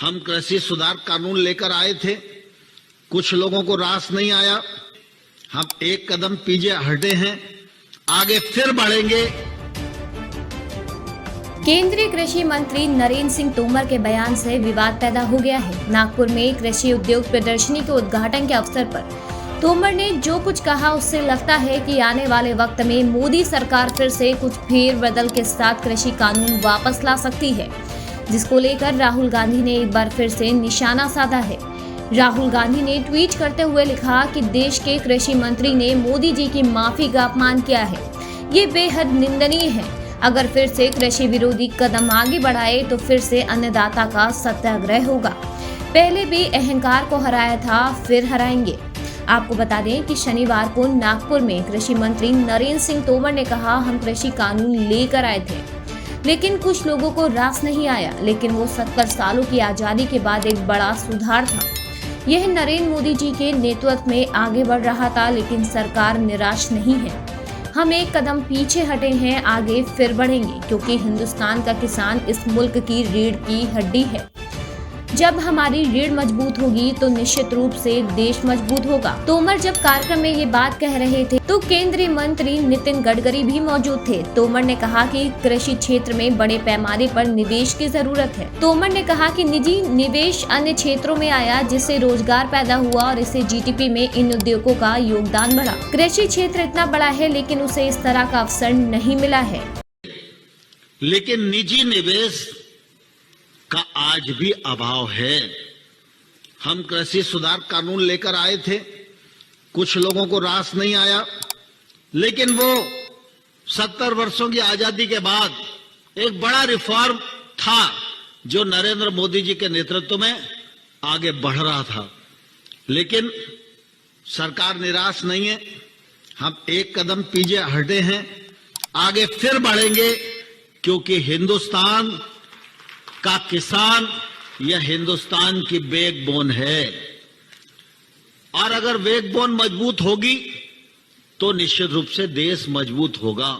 हम कृषि सुधार कानून लेकर आए थे, कुछ लोगों को रास नहीं आया। हम एक कदम पीछे हटे हैं, आगे फिर बढ़ेंगे। केंद्रीय कृषि मंत्री नरेंद्र सिंह तोमर के बयान से विवाद पैदा हो गया है। नागपुर में कृषि उद्योग प्रदर्शनी के उद्घाटन के अवसर पर तोमर ने जो कुछ कहा उससे लगता है कि आने वाले वक्त में मोदी सरकार फिर से कुछ फेरबदल के साथ कृषि कानून वापस ला सकती है, जिसको लेकर राहुल गांधी ने एक बार फिर से निशाना साधा है। राहुल गांधी ने ट्वीट करते हुए लिखा कि देश के कृषि मंत्री ने मोदी जी की माफी का अपमान किया है। ये बेहद निंदनीय है। अगर फिर से कृषि विरोधी कदम आगे बढ़ाए तो फिर से अन्नदाता का सत्याग्रह होगा। पहले भी अहंकार को हराया था, फिर हराएंगे। आपको बता दें कि शनिवार को नागपुर में कृषि मंत्री नरेंद्र सिंह तोमर ने कहा, हम कृषि कानून लेकर आए थे, लेकिन कुछ लोगों को रास नहीं आया। लेकिन वो 70 सालों की आजादी के बाद एक बड़ा सुधार था। यह नरेंद्र मोदी जी के नेतृत्व में आगे बढ़ रहा था, लेकिन सरकार निराश नहीं है। हम एक कदम पीछे हटे हैं, आगे फिर बढ़ेंगे, क्योंकि हिंदुस्तान का किसान इस मुल्क की रीढ़ की हड्डी है। जब हमारी रीढ़ मजबूत होगी तो निश्चित रूप से देश मजबूत होगा। तोमर जब कार्यक्रम में ये बात कह रहे थे तो केंद्रीय मंत्री नितिन गडकरी भी मौजूद थे। तोमर ने कहा कि कृषि क्षेत्र में बड़े पैमाने पर निवेश की जरूरत है। तोमर ने कहा कि निजी निवेश अन्य क्षेत्रों में आया, जिससे रोजगार पैदा हुआ और इससे जीडीपी में इन उद्योगों का योगदान बढ़ा। कृषि क्षेत्र इतना बड़ा है, लेकिन उसे इस तरह का अवसर नहीं मिला है। लेकिन निजी निवेश का आज भी अभाव है। हम कृषि सुधार कानून लेकर आए थे, कुछ लोगों को रास नहीं आया, लेकिन वो 70 वर्षों की आजादी के बाद एक बड़ा रिफॉर्म था जो नरेंद्र मोदी जी के नेतृत्व में आगे बढ़ रहा था। लेकिन सरकार निराश नहीं है। हम एक कदम पीछे हटे हैं, आगे फिर बढ़ेंगे, क्योंकि हिंदुस्तान का किसान यह हिंदुस्तान की बैकबोन है। और अगर बैकबोन मजबूत होगी तो निश्चित रूप से देश मजबूत होगा।